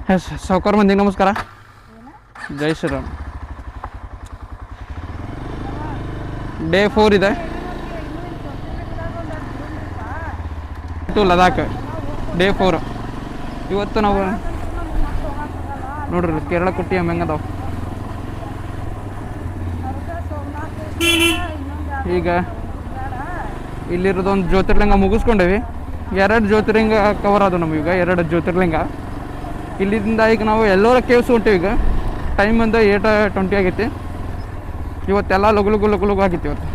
ಸಾವುಕಾರ ಮಂದಿಗೆ ನಮಸ್ಕಾರ. ಜೈ ಶ್ರೀರಾಮ್. ಡೇ 4 ಇದೆ ಟು ಲದಾಖ್. ಡೇ 4 ಇವತ್ತು ನಾವು ನೋಡ್ರಿ ಕೇರಳ ಕುಟ್ಟಿ ಹೆಂಗದಾವ. ಈಗ ಇಲ್ಲಿರೋದೊಂದು ಜ್ಯೋತಿರ್ಲಿಂಗ ಮುಗಿಸ್ಕೊಂಡೇವಿ. 2 ಜ್ಯೋತಿರ್ಲಿಂಗ ಕವರ್ ಆದವು ನಮಗೀಗ. 2 ಜ್ಯೋತಿರ್ಲಿಂಗ. ಇಲ್ಲಿಂದ ಈಗ ನಾವು ಎಲ್ಲೋರ ಕೇವ್ಸ್ ಹೊಂಟೀವಿ. ಈಗ ಟೈಮ್ ಬಂದು 8:20 ಆಗೈತಿ. ಇವತ್ತೆಲ್ಲ ಲಗು ಲಗು ಲಗು ಲಗು ಆಗೈತಿ ಇವತ್ತು.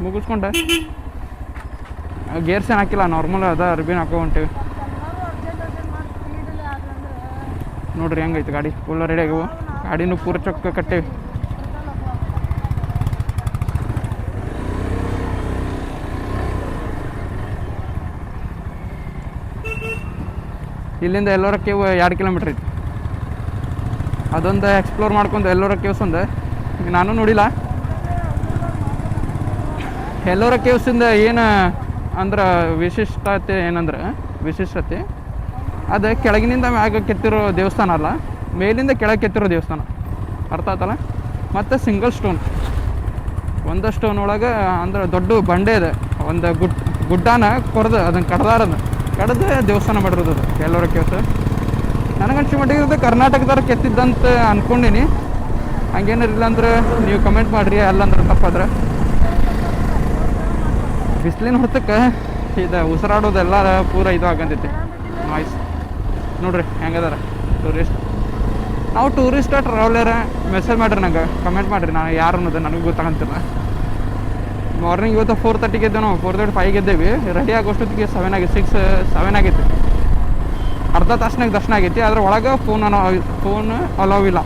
ಮುಗಿಸ್ಕೊಂಡೆ. ಗೇರ್ಸ್ ಏನು ಹಾಕಿಲ್ಲ, ನಾರ್ಮಲ್ ಅದ ಅರ್ಬಿನ ಹಾಕೋ ಹೊಂಟೀವಿ. ನೋಡ್ರಿ ಹೆಂಗೈತಿ ಗಾಡಿ. ಫುಲ್ ರೆಡಿ ಆಗ್ಯವು. ಗಾಡಿನೂ ಪೂರ ಚೊಕ್ಕ ಕಟ್ಟೇವಿ. ಇಲ್ಲಿಂದ ಎಲ್ಲೋರ ಕೇವ್ 2 ಕಿಲೋಮೀಟ್ರ್ ಐತಿ. ಅದೊಂದು ಎಕ್ಸ್ಪ್ಲೋರ್ ಮಾಡ್ಕೊಂಡು ಎಲ್ಲೋರ ಕೇವ್ಸ್ ಒಂದು ನಾನು ನೋಡಿಲ್ಲ. ಎಲ್ಲೋರ ಕೇವ್ಸಿಂದ ಏನು ಅಂದ್ರೆ ವಿಶಿಷ್ಟತೆ ಏನಂದ್ರೆ ಅದು ಕೆಳಗಿನಿಂದ ಮ್ಯಾಗ ಕೆತ್ತಿರೋ ದೇವಸ್ಥಾನ ಅಲ್ಲ, ಮೇಲಿಂದ ಕೆಳಗೆ ಕೆತ್ತಿರೋ ದೇವಸ್ಥಾನ. ಅರ್ಥ ಆಯ್ತಲ್ಲ. ಮತ್ತು ಸಿಂಗಲ್ ಸ್ಟೋನ್, ಒಂದು ಸ್ಟೋನ್ ಒಳಗೆ ಅಂದ್ರೆ ದೊಡ್ಡ ಬಂಡೆ ಇದೆ. ಒಂದು ಗುಡ್ಡಾನ ಕೊರೆದು ಅದನ್ನು ಕಡ್ದು ದೇವಸ್ಥಾನ ಮಾಡಿರೋದು ಅದು ಎಲ್ಲೋರ ಕೇವ್ಸ್. ನನಗನ್ಸಿ ಮಟ್ಟಿಗೆ ಕರ್ನಾಟಕದವ್ರು ಕೆತ್ತಿದ್ದಂತ ಅಂದ್ಕೊಂಡೀನಿ. ಹಂಗೇನಿಲ್ಲ ಅಂದ್ರೆ ನೀವು ಕಮೆಂಟ್ ಮಾಡಿರಿ, ಅಲ್ಲಂದ್ರೆ ತಪ್ಪಾದ್ರೆ. ಬಿಸಿಲಿನ ಹೊತ್ತಕ್ಕೆ ಇದು ಉಸಿರಾಡೋದೆಲ್ಲ ಪೂರ ಇದು ಆಗಂತೈತಿ, ನಾಯ್ಸ್. ನೋಡ್ರಿ ಹೆಂಗದಾರ ಟೂರಿಸ್ಟ್. ನಾವು ಟೂರಿಸ್ಟ್ ಟ್ರಾವೆಲರ್. ಮೆಸೇಜ್ ಮಾಡಿರಿ ನಂಗೆ, ಕಮೆಂಟ್ ಮಾಡಿರಿ. ನಾನು ಯಾರು ಅನ್ನೋದು ನನಗೆ ಗೊತ್ತಾಗಂತಿಲ್ಲ. ಮಾರ್ನಿಂಗ್ ಇವತ್ತು 4:30 ಗೆದ್ದೇವೆ ನಾವು. 4:35 ಗೆದ್ದೇವಿ. ರೆಡಿ ಆಗೋಷ್ಟೊತ್ತಿಗೆ 7 ಆಗೈತಿ. ಅರ್ಧ ತಾಸ್ನಾಗ ದರ್ಶನ ಆಗೈತಿ. ಅದ್ರ ಒಳಗೆ ಫೋನ್ ಅಲೋವ್ ಇಲ್ಲ.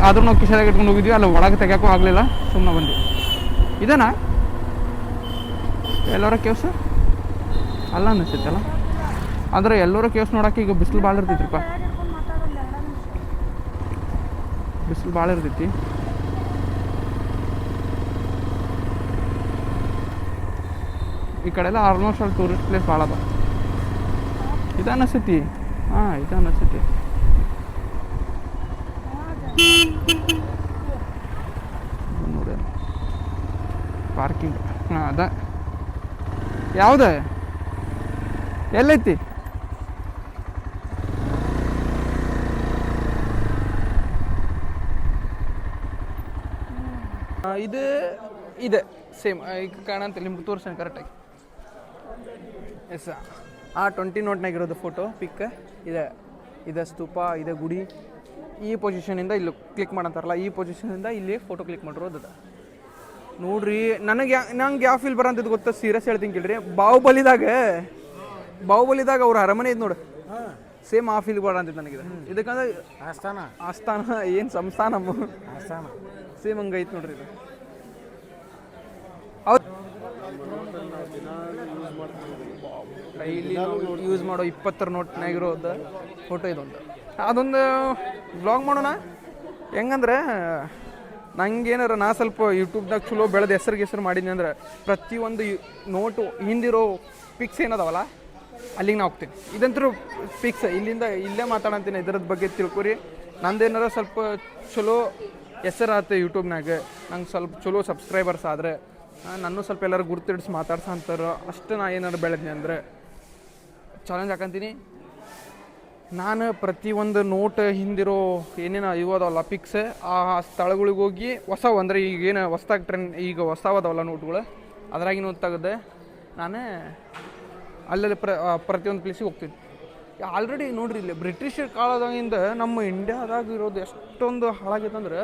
ಆದ್ರೂ ನಾವು ಕಿಸೆದಾಗ ಇಟ್ಕೊಂಡು ಹೋಗಿದ್ವಿ. ಅಲ್ಲಿ ಒಳಗೆ ತೆಗಿಯೋಕ್ಕೂ ಆಗಲಿಲ್ಲ, ಸುಮ್ಮನೆ ಬಂದ್ವಿ. ಇದೇನಾ ಎಲ್ಲೋರ ಕೇವ್ಸ್? ಅಲ್ಲ ಅನ್ನಿಸ್ತೈತಲ್ಲ. ಅಂದ್ರೆ ಎಲ್ಲೋರ ಕೇವ್ಸ್ ನೋಡೋಕೆ ಈಗ ಬಿಸಿಲು ಭಾಳ ಇರ್ತೈತ್ರಿಪ್ಪ. ಬಿಸಿಲು ಭಾಳ ಇರ್ತೈತಿ. ಈ ಕಡೆ ಎಲ್ಲ ಆಲ್ಮೋಸ್ಟ್ ಅಲ್ಲಿ ಟೂರಿಸ್ಟ್ ಪ್ಲೇಸ್ ಭಾಳ ಅದ. ಇದು ಅನ್ನಿಸ್ತೈತಿ. ಇದು ಅನ್ನಿಸ್ತೈತಿ. ನೋಡಿ ಪಾರ್ಕಿಂಗ್. ಅದ ಯಾವ್ದು ಎಲ್ಲೈತಿ? ಇದು ಇದೆ ಸೇಮ್ ಈಗ ಕಾಣಂತಿಲ್ಲ. ನಿಮ್ಗೆ ತೋರಿಸ್ತೀನಿ ಕರೆಕ್ಟಾಗಿ. ಎಸ್, ಆ 20 ನೋಟ್ನಾಗಿರೋದು ಫೋಟೋ ಪಿಕ್ ಇದೆ ಸ್ತೂಪ, ಇದೆ ಗುಡಿ. ಈ ಪೊಸಿಷನಿಂದ ಇಲ್ಲಿ ಕ್ಲಿಕ್ ಮಾಡಂತಾರಲ್ಲ, ಈ ಪೊಸಿಷನಿಂದ ಇಲ್ಲಿ ಫೋಟೋ ಕ್ಲಿಕ್ ಮಾಡಿರೋದು ಅದು. ನೋಡ್ರಿ ನಂಗೆ ಯಾವ ಫೀಲ್ ಬರೋಂಥದ್ದು ಗೊತ್ತಾ? ಸೀರಿಯಸ್ ಹೇಳ್ತೀನಿ ಕೇಳ್ರಿ. ಬಾಹುಬಲಿದಾಗ ಅವ್ರ ಅರಮನೆ ಇದು ನೋಡು, ಸೇಮ್ ಆ ಫೀಲ್ ಬರೋಂಥದ್ದು ನನಗಿದೆ. ಇದಕ್ಕಂದ್ರೆ ಆಸ್ಥಾನ ಏನು ಸಂಸ್ಥಾನ ಸೇಮ್ ಹಂಗೈತೆ ನೋಡ್ರಿ ಇದು. ಡೈಲಿ ಯೂಸ್ ಮಾಡೋ 20 ನೋಟ್ನಾಗಿರೋದು ಫೋಟೋ ಇದೊಂದು. ಅದೊಂದು ಬ್ಲಾಗ್ ಮಾಡೋಣ. ಹೆಂಗಂದ್ರೆ ನಂಗೇನಾರ ನಾ ಸ್ವಲ್ಪ ಯೂಟ್ಯೂಬ್ದಾಗ ಚಲೋ ಬೆಳೆದ ಹೆಸರು ಮಾಡೀನಿ ಅಂದ್ರೆ ಪ್ರತಿಯೊಂದು ನೋಟು ಹಿಂದಿರೋ ಪಿಕ್ಸ್ ಏನದಾವಲ್ಲ ಅಲ್ಲಿಗೆ ನಾ ಹೋಗ್ತೀನಿ. ಇದಂತರೂ ಪಿಕ್ಸ್ ಇಲ್ಲೇ ಮಾತಾಡಂತೀನಿ. ಇದ್ರದ್ದು ಬಗ್ಗೆ ತಿಳ್ಕೊರಿ. ನಂದೇನಾರ ಸ್ವಲ್ಪ ಚಲೋ ಹೆಸರಾಯ್ತು ಯೂಟ್ಯೂಬ್ನಾಗ, ನಂಗೆ ಸ್ವಲ್ಪ ಚಲೋ ಸಬ್ಸ್ಕ್ರೈಬರ್ಸ್ ಆದರೆ ನಾನು ಸ್ವಲ್ಪ ಎಲ್ಲರೂ ಗುರ್ತಿಡಿಸಿ ಮಾತಾಡ್ಸಂತಾರೋ ಅಷ್ಟು ನಾ ಏನಾರು ಬೆಳೆದ್ನಿ ಅಂದರೆ ಚಾಲೆಂಜ್ ಹಾಕಂತೀನಿ. ನಾನು ಪ್ರತಿಯೊಂದು ನೋಟ್ ಹಿಂದಿರೋ ಏನೇನು ಇವದವಲ್ಲ ಪಿಕ್ಸ್, ಆ ಸ್ಥಳಗಳಿಗೆ ಹೋಗಿ ಹೊಸವು ಅಂದರೆ ಈಗೇನು ಹೊಸ್ದಾಗಿ ಟ್ರೆಂಡ್ ಈಗ ಹೊಸವದವಲ್ಲ ನೋಟ್ಗಳು, ಅದ್ರಾಗಿನ ತೆಗೆದೆ ನಾನು ಅಲ್ಲೆಲ್ಲ ಪ್ರತಿಯೊಂದು ಪ್ಲೇಸಿಗೆ ಹೋಗ್ತೀನಿ. ಆಲ್ರೆಡಿ ನೋಡ್ರಿ ಇಲ್ಲಿ ಬ್ರಿಟಿಷ್ ಕಾಲದಾಗಿಂದ ನಮ್ಮ ಇಂಡಿಯಾದಾಗ ಇರೋದು ಎಷ್ಟೊಂದು ಹಾಳಾಗೈತೆ ಅಂದ್ರೆ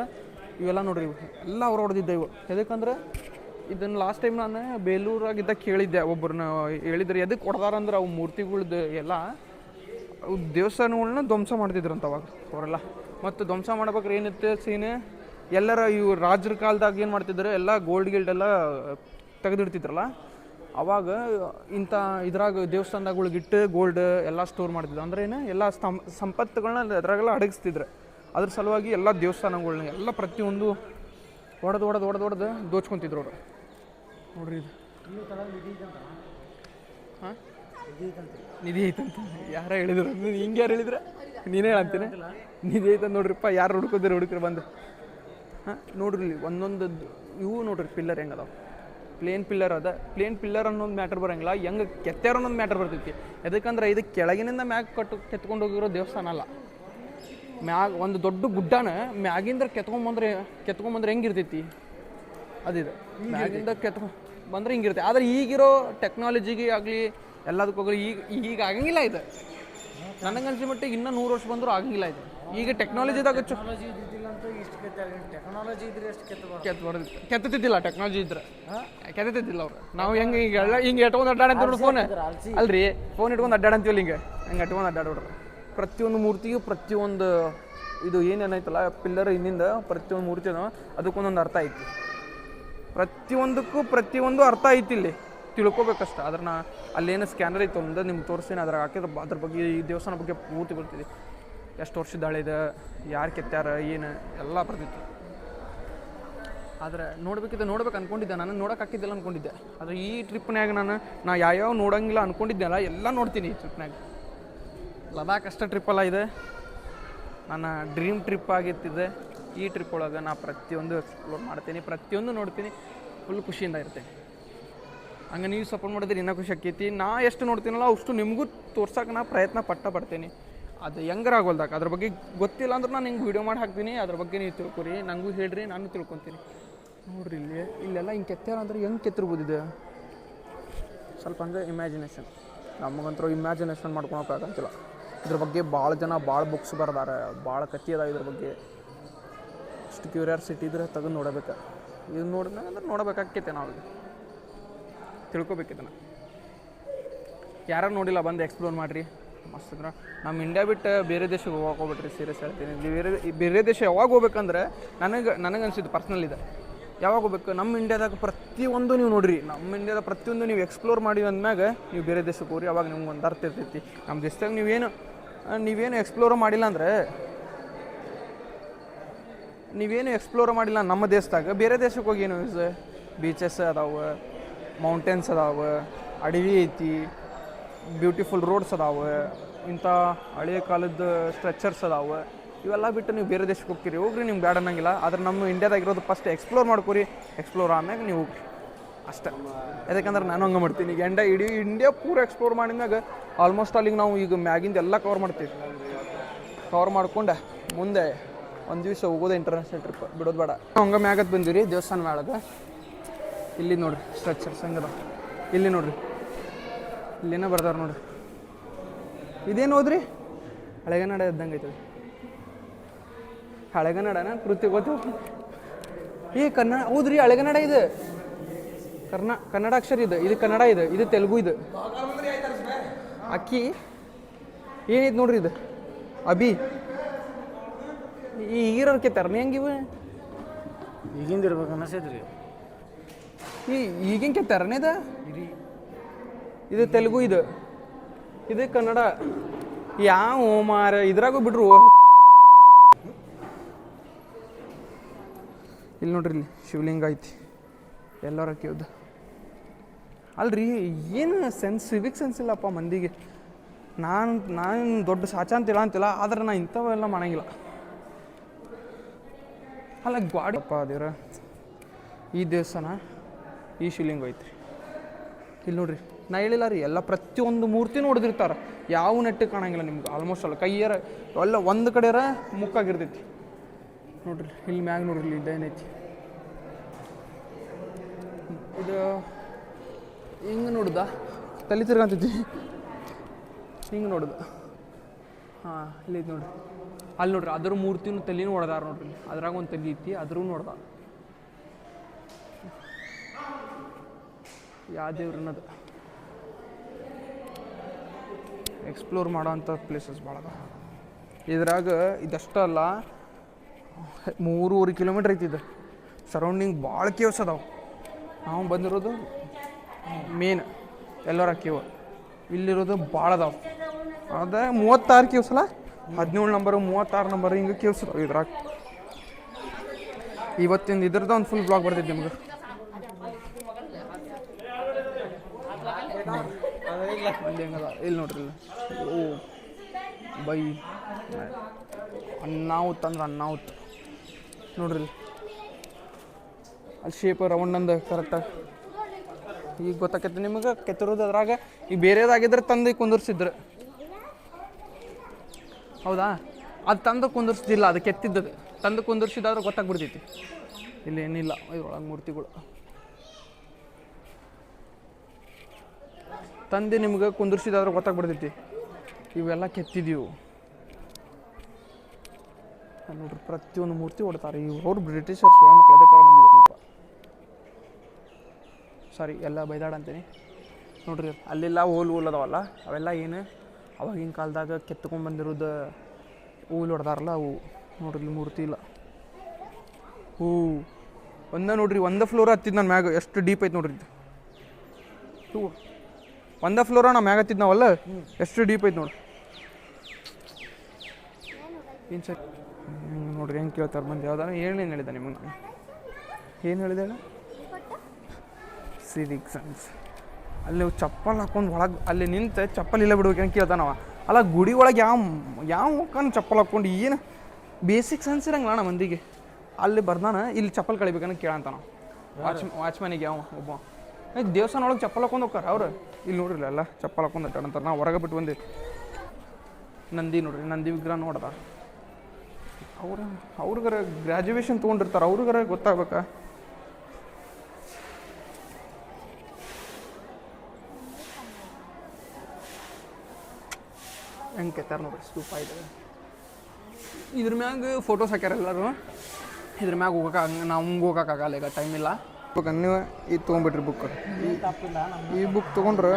ಇವೆಲ್ಲ ನೋಡ್ರಿ, ಎಲ್ಲ ಅವ್ರು ಹೊಡೆದಿದ್ದೆ ಇವು. ಎದಕ್ಕಂದ್ರೆ ಇದನ್ನು ಲಾಸ್ಟ್ ಟೈಮ್ ನಾನು ಬೇಲೂರಾಗಿದ್ದಾಗ ಕೇಳಿದ್ದೆ, ಒಬ್ಬರನ್ನ ಹೇಳಿದ್ರೆ ಎದಕ್ಕೆ ಹೊಡೆದಾರಂದ್ರೆ ಅವು ಮೂರ್ತಿಗಳ್ದು ಎಲ್ಲ ದೇವಸ್ಥಾನಗಳನ್ನ ಧ್ವಂಸ ಮಾಡ್ತಿದ್ರಂತ ಅವಾಗ ಅವರೆಲ್ಲ. ಮತ್ತು ಧ್ವಂಸ ಮಾಡ್ಬೇಕಾದ್ರೆ ಏನಿತ್ತು ಸೀನ್, ಎಲ್ಲರ ಇವು ರಾಜ್ರ ಕಾಲದಾಗ ಏನು ಮಾಡ್ತಿದ್ರು, ಎಲ್ಲ ಗಿಲ್ಡೆಲ್ಲ ತೆಗೆದಿಡ್ತಿದ್ರಲ್ಲ. ಅವಾಗ ಇಂಥ ಇದ್ರಾಗ ದೇವಸ್ಥಾನದಾಗಳಿಗಿಟ್ಟು ಗೋಲ್ಡ್ ಎಲ್ಲ ಸ್ಟೋರ್ ಮಾಡ್ತಿದ್ರು. ಅಂದ್ರೆ ಏನು, ಎಲ್ಲ ಸಂಪತ್ತುಗಳನ್ನ ಅದ್ರಾಗೆಲ್ಲ ಅಡಗಿಸ್ತಿದ್ರು. ಅದ್ರ ಸಲುವಾಗಿ ಎಲ್ಲ ದೇವಸ್ಥಾನಗಳನ್ನ ಎಲ್ಲ ಪ್ರತಿಯೊಂದು ಹೊಡೆದು ದೋಚ್ಕೊತಿದ್ರು ಅವರು. ನೋಡ್ರಿ ಇದು. ಹಾಂ ನಿಧಿ ಐತಂತ ಯಾರ ಹೇಳಿದ್ರು? ಹಿಂಗೆ ಯಾರು ಹೇಳಿದ್ರೆ ನೀನೇ ಹೇಳಂತೀನಿ. ನಿಧಿ ಐತಂತ ನೋಡ್ರಿಪ್ಪ, ಯಾರು ಹುಡುಕ್ರು ಬಂದು. ಹಾಂ ನೋಡ್ರಿ ಒಂದೊಂದು ಇವು ನೋಡ್ರಿ ಪಿಲ್ಲರ್ ಹೆಂಗೆ ಅದಾವೆ. ಪ್ಲೇನ್ ಪಿಲ್ಲರ್ ಅದ. ಪ್ಲೇನ್ ಪಿಲ್ಲರ್ ಅನ್ನೋದು ಮ್ಯಾಟ್ರ್ ಬರೋಂಗಿಲ್ಲ, ಹೆಂಗೆ ಕೆತ್ತಾರ ಅನ್ನೋದು ಮ್ಯಾಟ್ರ್ ಬರ್ತೈತಿ. ಯಾಕಂದ್ರೆ ಇದು ಕೆಳಗಿನಿಂದ ಮ್ಯಾಗ ಕೆತ್ಕೊಂಡು ಹೋಗಿರೋ ದೇವಸ್ಥಾನ ಅಲ್ಲ. ಮ್ಯಾಗ ಒಂದು ದೊಡ್ಡ ಗುಡ್ಡನ ಮ್ಯಾಗಿಂದ ಕೆತ್ಕೊಂಬಂದ್ರೆ ಹೆಂಗಿರ್ತೈತಿ ಅದಿದೆ. ಮ್ಯಾಗಿಂದ ಬಂದ್ರೆ ಹಿಂಗಿರುತ್ತೆ. ಆದರೆ ಈಗಿರೋ ಟೆಕ್ನಾಲಜಿಗೆ ಆಗಲಿ ಎಲ್ಲದಕ್ಕೂ ಹೋಗಲಿ ಈಗ ಆಗಂಗಿಲ್ಲ ಇದು. ನನಗನ್ಸಿ ಮಟ್ಟಿಗೆ ಇನ್ನೂ 100 ವರ್ಷ ಬಂದರೂ ಆಗಂಗಿಲ್ಲ ಇದು. ಈಗ ಟೆಕ್ನಾಲಜಿದಾಗ ಕೆತ್ತತಿದ್ದಿಲ್ಲ. ಟೆಕ್ನಾಲಜಿ ಇದ್ರೆ ಕೆತ್ತತಿದ್ದಿಲ್ಲ ಅವ್ರು. ನಾವು ಹೆಂಗೆ ಹಿಂಗೆ ಇಟ್ಕೊಂಡು ಅಡ್ಡಾಡಂತೀವಿ ಫೋನ್ ಅಲ್ರಿ, ಫೋನ್ ಇಟ್ಕೊಂಡು ಅಡ್ಡಾಡಂತೀವಲ್ಲ ಹಿಂಗೆ ಇಟ್ಕೊಂಡು ಅಡ್ಡಾಡೋಡ್ರಿ. ಪ್ರತಿಯೊಂದು ಮೂರ್ತಿಗೂ ಪ್ರತಿಯೊಂದು ಇದು ಏನೇನೈತಲ್ಲ ಪಿಲ್ಲರ್ ಹಿಂದಿಂದ ಪ್ರತಿಯೊಂದು ಮೂರ್ತಿನೂ ಅದಕ್ಕೊಂದೊಂದು ಅರ್ಥ ಐತಿ. ಪ್ರತಿಯೊಂದಕ್ಕೂ ಪ್ರತಿಯೊಂದು ಅರ್ಥ ಐತಿ. ಇಲ್ಲಿ ತಿಳ್ಕೊಬೇಕಷ್ಟ. ಅದ್ರನ್ನ ಅಲ್ಲೇನು ಸ್ಕ್ಯಾನರ್ ಐತೆ ಒಂದು ನಿಮ್ಗೆ ತೋರಿಸ್ತೀನಿ. ಅದ್ರಾಗ ಹಾಕಿದ್ರೆ ಅದ್ರ ಬಗ್ಗೆ ಈ ದೇವಸ್ಥಾನ ಬಗ್ಗೆ ಪೂರ್ತಿ ಬರ್ತಿದೆ. ಎಷ್ಟು ವರ್ಷದ ಹಳೆದ, ಯಾರು ಕೆತ್ತಾರ, ಏನು ಎಲ್ಲ ಬರ್ತಿತ್ತು. ಆದರೆ ನೋಡ್ಬೇಕು ಅಂದ್ಕೊಂಡಿದ್ದೆ. ನಾನು ನೋಡೋಕೆ ಹಾಕಿದ್ದಿಲ್ಲ ಅಂದ್ಕೊಂಡಿದ್ದೆ. ಆದರೆ ಈ ಟ್ರಿಪ್ನಾಗ ನಾ ಯಾವ್ಯಾವ ನೋಡೋಂಗಿಲ್ಲ ಅಂದ್ಕೊಂಡಿದ್ದೆನಲ್ಲ ಎಲ್ಲ ನೋಡ್ತೀನಿ ಈ ಟ್ರಿಪ್ನಾಗ. ಲದಾಖ್ ಅಷ್ಟೇ ಟ್ರಿಪ್ಪಲ್ಲ ಇದೆ, ನನ್ನ ಡ್ರೀಮ್ ಟ್ರಿಪ್ ಆಗಿತ್ತಿದೆ. ಈ ಟ್ರಿಪ್ ಒಳಗೆ ನಾ ಪ್ರತಿಯೊಂದು ಎಕ್ಸ್ಪ್ಲೋರ್ ಮಾಡ್ತೀನಿ, ಪ್ರತಿಯೊಂದು ನೋಡ್ತೀನಿ, ಫುಲ್ ಖುಷಿಯಿಂದ ಇರ್ತೀನಿ. ಹಂಗೆ ನೀವು ಸಪೋರ್ಟ್ ಮಾಡಿದ್ರೆ ಇನ್ನೂ ಖುಷಿ ಆಕೈತಿ. ನಾ ಎಷ್ಟು ನೋಡ್ತೀನಲ್ಲ ಅಷ್ಟು ನಿಮಗೂ ತೋರ್ಸೋಕೆ ನಾ ಪ್ರಯತ್ನ ಪಡ್ತೀನಿ. ಅದು ಹೆಂಗಾರ ಆಗೋಲ್ದಾಕ ಅದ್ರ ಬಗ್ಗೆ ಗೊತ್ತಿಲ್ಲ ಅಂದ್ರೆ ನಾನು ಹಿಂಗೆ ವೀಡಿಯೋ ಮಾಡಿ ಹಾಕ್ತೀನಿ. ಅದ್ರ ಬಗ್ಗೆ ನೀವು ತಿಳ್ಕೊರಿ, ನನಗೂ ಹೇಳ್ರಿ, ನಾನು ತಿಳ್ಕೊತೀನಿ. ನೋಡ್ರಿ ಇಲ್ಲೆಲ್ಲ ಹಿಂಗೆ ಕೆತ್ತಾರ ಅಂದ್ರೆ ಹೆಂಗೆ ಕೆತ್ತಿರ್ಬೋದಿದೆ ಸ್ವಲ್ಪ ಹಂಗೆ ಇಮ್ಯಾಜಿನೇಷನ್. ನಮಗಂತೂ ಇಮ್ಯಾಜಿನೇಷನ್ ಮಾಡ್ಕೊಳಕ್ಕಾಗಂತಿಲ್ಲ. ಇದ್ರ ಬಗ್ಗೆ ಭಾಳ ಜನ ಭಾಳ ಬುಕ್ಸ್ ಬರ್ದಾರೆ, ಭಾಳ ಕಥೆ ಅದ ಇದ್ರ ಬಗ್ಗೆ. ಅಷ್ಟು ಕ್ಯೂರಿಯಾಸಿಟಿ ಇದ್ರೆ ತೆಗೆದು ನೋಡಬೇಕು. ಇದು ನೋಡಿದ್ಮೇಲೆ ಅಂದ್ರೆ ನೋಡಬೇಕಾಕೈತೆ, ನಾವು ತಿಳ್ಕೊಬೇಕಿದೆ. ಯಾರು ನೋಡಿಲ್ಲ ಬಂದು ಎಕ್ಸ್ಪ್ಲೋರ್ ಮಾಡಿರಿ, ಮಸ್ತ್ ಇದ್ರೆ. ನಮ್ಮ ಇಂಡಿಯಾ ಬಿಟ್ಟು ಬೇರೆ ದೇಶಕ್ಕೆ ಹೋಗ್ಬಿಟ್ರಿ, ಸೀರಿಯಸ್ ಹೇಳ್ತೀನಿ. ಬೇರೆ ದೇಶ ಯಾವಾಗ ಹೋಗ್ಬೇಕಂದ್ರೆ ನನಗೆ ಅನಿಸಿದ್ದು ಪರ್ಸ್ನಲ್ ಇದೆ. ಯಾವಾಗ ಹೋಗ್ಬೇಕು? ನಮ್ಮ ಇಂಡಿಯಾದಾಗ ಪ್ರತಿಯೊಂದು ನೀವು ನೋಡಿರಿ, ನಮ್ಮ ಇಂಡಿಯಾದ ಪ್ರತಿಯೊಂದು ನೀವು ಎಕ್ಸ್ಪ್ಲೋರ್ ಮಾಡಿ ಅಂದಮ್ಯಾಗ ನೀವು ಬೇರೆ ದೇಶಕ್ಕೆ ಹೋಗ್ರಿ. ಅವಾಗ ನಿಮ್ಗೆ ಒಂದು ಅರ್ಥ ಇರ್ತೈತಿ. ನಮ್ಮ ದೇಶದಾಗ ನೀವೇನು ಎಕ್ಸ್ಪ್ಲೋರ್ ಮಾಡಿಲ್ಲ ಅಂದರೆ, ನಮ್ಮ ದೇಶದಾಗ ಬೇರೆ ದೇಶಕ್ಕೆ ಹೋಗಿ ಏನು ಯೂಸ್? ಬೀಚಸ್ ಅದಾವೆ, ಮೌಂಟೇನ್ಸ್ ಅದಾವೆ, ಅಡವಿ ಐತಿ, ಬ್ಯೂಟಿಫುಲ್ ರೋಡ್ಸ್ ಅದಾವೆ, ಇಂಥ ಹಳೆಯ ಕಾಲದ ಸ್ಟ್ರಕ್ಚರ್ಸ್ ಅದಾವೆ. ಇವೆಲ್ಲ ಬಿಟ್ಟು ನೀವು ಬೇರೆ ದೇಶಕ್ಕೆ ಹೋಗ್ರಿ, ನಿಮ್ಗೆ ಬ್ಯಾಡ ಅನ್ನಂಗಿಲ್ಲ. ಆದ್ರೆ ನಮ್ಮ ಇಂಡಿಯಾದಾಗಿರೋದು ಫಸ್ಟ್ ಎಕ್ಸ್ಪ್ಲೋರ್ ಮಾಡ್ಕೊರಿ. ಎಕ್ಸ್ಪ್ಲೋರ್ ಆಮ್ಯಾಗ ನೀವು ಹೋಗ್ರಿ ಅಷ್ಟೇ. ಯಾಕಂದ್ರೆ ನಾನು ಹಂಗೆ ಮಾಡ್ತೀನಿ. ಈಗ ಇಡೀ ಇಂಡಿಯಾ ಪೂರ ಎಕ್ಸ್ಪ್ಲೋರ್ ಮಾಡಿದಾಗ ಆಲ್ಮೋಸ್ಟ್ ಅಲ್ಲಿಗೆ ನಾವು ಈಗ ಮ್ಯಾಗಿಂದ ಎಲ್ಲ ಕವರ್ ಮಾಡ್ತೀವಿ. ಕವರ್ ಮಾಡ್ಕೊಂಡು ಮುಂದೆ ಒಂದು ದಿವಸ ಹೋಗೋದು ಇಂಟರ್ನ್ಯಾಷನಲ್ ಟ್ರಿಪ್, ಬಿಡೋದು ಬೇಡ. ಹಂಗೆ ಮ್ಯಾಗತ್ ಬಂದಿವಿ ರೀ ದೇವಸ್ಥಾನ ಮ್ಯಾಳಗೆ. ಇಲ್ಲಿ ನೋಡಿರಿ ಸ್ಟ್ರಕ್ಚರ್ಸ್ ಹೆಂಗದ. ಇಲ್ಲಿ ನೋಡಿರಿ, ಇಲ್ಲೇನೋ ಬರ್ದಾರ ನೋಡಿರಿ. ಇದೇನು ಹೋದ್ರಿ? ಹಳೆಗನ್ನಡ ಇದ್ದಂಗೆ ಐತದೆ. ಹಳೆಗನ್ನಡನ ಕೃತಿ ಗೊತ್ತು. ಕನ್ನಡ ಹೌದ್ರಿ, ಹಳೆಗನ್ನಡ ಇದು. ಕನ್ನಡ ಅಕ್ಷರ ಇದು ಕನ್ನಡ, ಇದು ತೆಲುಗು. ಇದು ಅಕ್ಕಿ ಏನೈತೆ ನೋಡ್ರಿ, ಇದು ಅಭಿ. ಈಗಿರೋರ್ಕೆ ತರ್ನಿ ಹೆಂಗಿವೆ? ಈಗಿಂದ ಇರ್ಬೇಕು ಅನಿಸೈತ್ರಿ. ಈಗಿನ ಕೆತ್ತಾರನೇ ಇದು ತೆಲುಗು, ಇದು ಕನ್ನಡ. ಯಾವ ಮಾರ ಇದ್ರಾಗೂ ಬಿಡ್ರು. ಇಲ್ಲಿ ನೋಡ್ರಿ, ಇಲ್ಲಿ ಶಿವಲಿಂಗ ಐತಿ. ಎಲ್ಲರ ಕೇಳ್ದು ಅಲ್ರಿ, ಏನು ಸಿವಿಕ್ ಸೆನ್ಸ್ ಇಲ್ಲಪ್ಪ ಮಂದಿಗೆ. ನಾನು ದೊಡ್ಡ ಸಾಚ ಅಂತಿಲ್ಲ, ಆದ್ರೆ ನಾ ಇಂಥವೆಲ್ಲ ಮಾಡಂಗಿಲ್ಲ. ಅಲ್ಲ ಗಾಡಿಪ್ಪ ದೇವ್ರ, ಈ ದೇವಸ್ಥಾನ, ಈ ಶಿವಲಿಂಗ ಐತ್ರಿ. ಇಲ್ಲಿ ನೋಡ್ರಿ, ನಾ ಹೇಳಿಲ್ಲ ರೀ, ಎಲ್ಲ ಪ್ರತಿಯೊಂದು ಮೂರ್ತಿ ನೋಡಿದಿರ್ತಾರೆ. ಯಾವ ನೆಟ್ಟಿಗೆ ಕಾಣಂಗಿಲ್ಲ ನಿಮ್ಗೆ. ಆಲ್ಮೋಸ್ಟ್ ಅಲ್ಲ ಕೈಯಾರ ಎಲ್ಲ ಒಂದು ಕಡೆಯಾರ ಮುಕ್ಕಾಗಿರ್ತೈತಿ. ನೋಡ್ರಿ ಇಲ್ಲಿ ಮ್ಯಾಗ ನೋಡ್ರಿ, ಇಲ್ಲಿ ಇದೇನೈತಿ ಇದು. ಹಿಂಗೆ ನೋಡುದ, ತಲೆ ತಿರ್ಗಂತೈತಿ. ಹಿಂಗೆ ನೋಡುದ. ಹಾಂ ಇಲ್ಲಿ ನೋಡ್ರಿ, ಅಲ್ಲಿ ನೋಡ್ರಿ ಅದ್ರ ಮೂರ್ತಿನೂ ತಲೆನೂ ಹೊಡೆದಾರ ನೋಡ್ರಿ. ಅದ್ರಾಗ ಒಂದು ತಲೆ ಐತಿ, ಅದ್ರೂ ನೋಡ್ದ. ಯಾವ ದೇವ್ರನ್ನದು ಎಕ್ಸ್ಪ್ಲೋರ್ ಮಾಡೋಂಥ ಪ್ಲೇಸಸ್ ಭಾಳ ಅದ ಇದ್ರಾಗ. ಇದಷ್ಟಲ್ಲ, 3.5 ಕಿಲೋಮೀಟ್ರ್ ಐತಿ ಇದು. ಸರೌಂಡಿಂಗ್ ಭಾಳ ಕೇವ್ಸ್ ಅದಾವೆ. ನಾವು ಬಂದಿರೋದು ಮೇನ್ ಎಲ್ಲರ ಕೇವ್. ಇಲ್ಲಿರೋದು ಭಾಳ ಅದಾವೆ. ಅದೇ 36 ಕೇವ್ಸ್ ಅಲ್ಲ, 17 ನಂಬರು 36 ನಂಬರು ಹಿಂಗೆ ಕೇವ್ಸ್ ಅದಾವೆ ಇದ್ರಾಗ. ಇವತ್ತಿಂದ ಇದ್ರದ್ದು ಒಂದು ಫುಲ್ ಬ್ಲಾಗ್ ಬರ್ತೈತಿ ನಿಮ್ಗೆ. ಮಂದಿ ಹೆಂಗದ ಇಲ್ಲಿ ನೋಡ್ರಿ ಇಲ್ಲಿ ಓ ಬೈ ಅನ್ನಾವುತ್ ಅಂದ್ರೆ ಅನ್ನಾವುತ್ ನೋಡ್ರಿ ಇಲ್ಲಿ ಅಲ್ಲಿ ಶೇಪ್ ರೌಂಡ್ ಅಂದ ಕರೆಕ್ಟಾಗಿ ಈಗ ಗೊತ್ತಾಕೈತಿ ನಿಮಗೆ ಕೆತ್ತಿರೋದು ಅದ್ರಾಗ ಈಗ ಬೇರೆದಾಗಿದ್ರೆ ತಂದು ಕುಂದಿರ್ಸಿದ್ರು ಹೌದಾ ಅದು ತಂದು ಕುಂದಿರ್ಸಿದಿಲ್ಲ ಅದು ಕೆತ್ತಿದ್ದದು ತಂದು ಕುಂದಿರ್ಸಿದಾದ್ರೆ ಗೊತ್ತಾಗ್ಬಿಡ್ತೈತಿ ಇಲ್ಲಿ ಏನಿಲ್ಲ ಇದ್ರೊಳಗೆ ಮೂರ್ತಿಗಳು ತಂದೆ ನಿಮ್ಗೆ ಕುಂದಿರ್ಸಿದಾದ್ರೆ ಗೊತ್ತಾಗ್ಬಿಡ್ತೈತಿ ಇವೆಲ್ಲ ಕೆತ್ತಿದೀವು ನೋಡ್ರಿ ಪ್ರತಿಯೊಂದು ಮೂರ್ತಿ ಹೊಡ್ತಾರೆ ಇವ್ರು ಬ್ರಿಟಿಷರ್ಸ್ ಒಳ ಮಕ್ಕಳು ಎದಕ್ಕಾರ ಬಂದಿದ್ರಪ್ಪ ಸಾರಿ ಎಲ್ಲ ಬೈದಾಡ ಅಂತೀನಿ ನೋಡ್ರಿ ಅಲ್ಲೆಲ್ಲ ಹೋಲ್ ಅದಾವಲ್ಲ ಅವೆಲ್ಲ ಏನು ಅವಾಗಿನ ಕಾಲದಾಗ ಕೆತ್ಕೊಂಡು ಬಂದಿರೋದು ಹೂಲ್ ಹೊಡೆದಾರಲ್ಲ ಅವು ನೋಡ್ರಿ ಇಲ್ಲಿ ಮೂರ್ತಿ ಇಲ್ಲ ಹೂ ನೋಡ್ರಿ ಒಂದೇ ಫ್ಲೋರ್ ಹತ್ತಿದ್ದು ನಾನು ಮ್ಯಾಗ ಎಷ್ಟು ಡೀಪ್ ಐತೆ ನೋಡ್ರಿ ಇದು ಒಂದೇ ಫ್ಲೋರ ನಾವು ಮ್ಯಾಗ ಹತ್ತಿದ್ದು ನಾವಲ್ಲ ಎಷ್ಟು ಡೀಪ್ ಐತೆ ನೋಡ್ರಿ ಏನು ಸರ್ ನೋಡ್ರಿ ಹೆಂಗೆ ಕೇಳ್ತಾರೆ ಬಂದು ಯಾವ್ದಾರ ಏನೇನು ಹೇಳಿದೆ ನಿಮಗೆ ನಾನು ಏನು ಹೇಳಿದೆ ಸಿವಿಕ್ ಸೈನ್ಸ್ ಅಲ್ಲಿ ಚಪ್ಪಲ್ ಹಾಕೊಂಡು ಒಳಗೆ ಅಲ್ಲಿ ನಿಂತು ಚಪ್ಪಲ್ ಇಲ್ಲ ಬಿಡ್ಬೇಕು ಅಂತ ಕೇಳ್ತಾನವ ಅಲ್ಲ ಗುಡಿ ಒಳಗೆ ಯಾವ ಮುಖಾನ ಚಪ್ಪಲ್ ಹಾಕ್ಕೊಂಡು ಏನು ಬೇಸಿಕ್ ಸೆನ್ಸ್ ಇರಂಗಿಲ್ಲ ಅಣ್ಣ ಮಂದಿಗೆ ಅಲ್ಲಿ ಬರ್ದಾನ ಇಲ್ಲಿ ಚಪ್ಪಲ್ ಕಳಿಬೇಕನ್ನ ಕೇಳಂತಾನ ವಾಚ್ಮ್ಯಾನಿಗೆ ಯಾವ ಒಬ್ಬ ದೇವಸ್ಥಾನ ಒಳಗೆ ಚಪ್ಪಲ್ ಹಾಕೊಂಡು ಹೋಗ್ತಾರೆ ಅವ್ರು ಇಲ್ಲಿ ನೋಡ್ರಿಲ್ಲ ಎಲ್ಲ ಚಪ್ಪಲ್ ಹಾಕೊಂಡು ಅಡ್ಡಾಡಂತಾರೆ ನಾವು ಹೊರಗೆ ಬಿಟ್ಟು ಬಂದು ನಂದಿ ನೋಡ್ರಿ ನಂದಿ ವಿಗ್ರಹ ನೋಡ್ದ ಅವ್ರಿಗಾರ ಗ್ರ್ಯಾಜುಯೇಷನ್ ತೊಗೊಂಡಿರ್ತಾರೆ ಅವ್ರಿಗಾರ ಗೊತ್ತಾಗ್ಬೇಕಾ ಹೆಂಗೆ ಕೆತ್ತಾರ ನೋಡ್ರಿ ಸ್ತೂಪ ಇದೆ ಇದ್ರ ಮ್ಯಾಗ ಫೋಟೋಸ್ ಹಾಕ್ಯಾರ ಎಲ್ಲರೂ ಇದ್ರ ಮ್ಯಾಗ ಹೋಗಕ್ಕೆ ನಾವು ಹಂಗೆ ಹೋಗೋಕ್ಕಾಗಲ್ಲ ಈಗ ಟೈಮ್ ಇಲ್ಲ ನೀವು ಇದು ತೊಗೊಂಬಿಟ್ರಿ ಬುಕ್ ಈ ಬುಕ್ ತೊಗೊಂಡ್ರೆ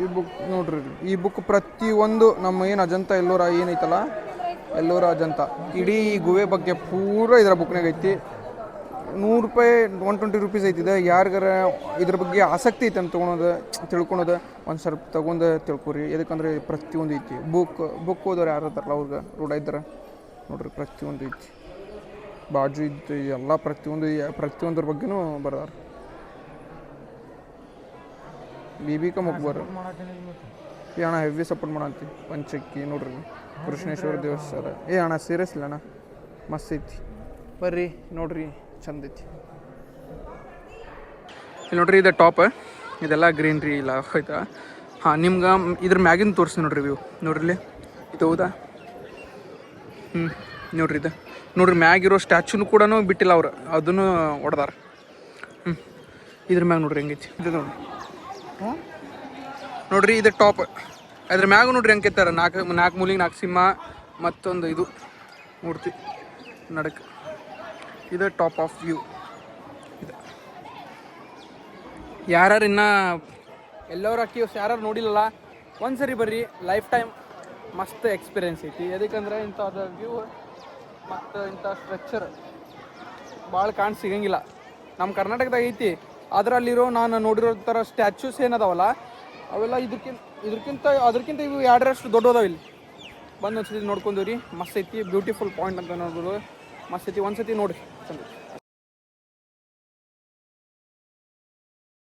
ಈ ಬುಕ್ ನೋಡ್ರಿ ಈ ಬುಕ್ ಪ್ರತಿಯೊಂದು ನಮ್ಮ ಏನು ಅಜಂತ ಎಲ್ಲೋರ ಏನೈತಲ್ಲ ಎಲ್ಲೋರ ಅಜಂತ ಇಡೀ ಗುಹೆ ಬಗ್ಗೆ ಪೂರ ಇದ್ರ ಬುಕ್ನಾಗ ಐತಿ ₹100 120 ಐತಿದೆ ಯಾರಿಗಾರ ಇದ್ರ ಬಗ್ಗೆ ಆಸಕ್ತಿ ಐತೆ ಅಂತ ತಿಳ್ಕೊಳೋದು ಒಂದು ಸ್ವಲ್ಪ ತೊಗೊಂಡು ತಿಳ್ಕೊರಿ ಎದಕ್ಕಂದ್ರೆ ಪ್ರತಿಯೊಂದು ಐತಿ ಬುಕ್ ಓದೋರು ಯಾರು ಇರ್ತಾರಲ್ಲ ಅವ್ರಿಗೆ ರೂಢ ಇದ್ದಾರೆ ನೋಡ್ರಿ ಪ್ರತಿಯೊಂದು ಐತಿ ಬಾಜು ಇದ್ದು ಎಲ್ಲ ಪ್ರತಿಯೊಂದ್ರ ಬಗ್ಗೆನೂ ಬರ್ದಾರ ಬಿಬಿಕ ಮುಕ್ಬರ್ ಅಣ್ಣ ಹೆವಿ ಸಪೋರ್ಟ್ ಮಾಡಂತಿ ಪಂಚಕ್ಕಿ ನೋಡ್ರಿ ಕೃಷ್ಣೇಶ್ವರ ದೇವಸ್ಥಾನ ಅಣ್ಣ ಸೀರಿಯಸ್ಲಿ ಅಣ್ಣ ಮಸ್ತ್ ಐತಿ ಬರ್ರಿ ನೋಡ್ರಿ ಚಂದ ಐತಿ ಇಲ್ಲಿ ನೋಡ್ರಿ ಇದು ಟಾಪ್ ಇದೆಲ್ಲ ಗ್ರೀನ್ರಿ ಇಲ್ಲ ಆಯ್ತಾ ಹಾಂ ನಿಮ್ಗೆ ಇದ್ರ ಮ್ಯಾಗಿನ ತೋರಿಸಿ ನೋಡ್ರಿ ವ್ಯೂ ನೋಡ್ರಿ ಇದು ಹೌದಾ ನೋಡ್ರಿ ಇದು ನೋಡ್ರಿ ಮ್ಯಾಗಿರೋ ಸ್ಟ್ಯಾಚ್ಯೂನು ಕೂಡ ಬಿಟ್ಟಿಲ್ಲ ಅವ್ರು ಅದನ್ನು ಹೊಡೆದಾರ ಇದ್ರ ಮ್ಯಾಗ ನೋಡ್ರಿ ಹೆಂಗೈತಿ ಇದು ನೋಡ್ರಿ ನೋಡ್ರಿ ಇದು ಟಾಪ್ ಅದ್ರ ಮ್ಯಾಗ ನೋಡ್ರಿ ಹೆಂಗೆ ಕೆತ್ತಾರ ನಾಲ್ಕು ಮೂಲಿಗೆ 4 ಸಿಂಹ ಮತ್ತೊಂದು ಇದು ಮೂರ್ತಿ ನಡಕ್ಕೆ ಇದು ಟಾಪ್ ಆಫ್ ವ್ಯೂ ಇದು ಯಾರು ಇನ್ನೂ ಎಲ್ಲರೂ ಅಕ್ಕಿವ್ಸ್ ಯಾರು ನೋಡಿಲ್ಲಲ್ಲ ಒಂದ್ಸರಿ ಬರ್ರಿ ಲೈಫ್ ಟೈಮ್ ಮಸ್ತ್ ಎಕ್ಸ್ಪೀರಿಯನ್ಸ್ ಐತಿ ಎದಕ್ಕಂದ್ರೆ ಇಂಥದ್ದು ವ್ಯೂ ಮತ್ತು ಇಂಥ ಸ್ಟ್ರಕ್ಚರ್ ಭಾಳ ಕಾಣ್ ಸಿಗಂಗಿಲ್ಲ ನಮ್ಮ ಕರ್ನಾಟಕದಾಗ ಐತಿ ಆದ್ರೆ ಅಲ್ಲಿರೋ ನಾನು ನೋಡಿರೋ ಥರ ಸ್ಟ್ಯಾಚ್ಯೂಸ್ ಏನದಾವಲ್ಲ ಅವೆಲ್ಲ ಅದಕ್ಕಿಂತ ಇವು 2 ದೊಡ್ಡದಾವ ಇಲ್ಲಿ ಬಂದು ಒಂದ್ಸತಿ ನೋಡ್ಕೊಂಡೀವಿ ರೀ ಮಸ್ತ್ ಐತಿ ಬ್ಯೂಟಿಫುಲ್ ಪಾಯಿಂಟ್ ಅಂತ ನೋಡ್ಬೋದು ಮಸ್ತ್ ಐತಿ ಒಂದ್ಸತಿ ನೋಡಿರಿ ಚಂದ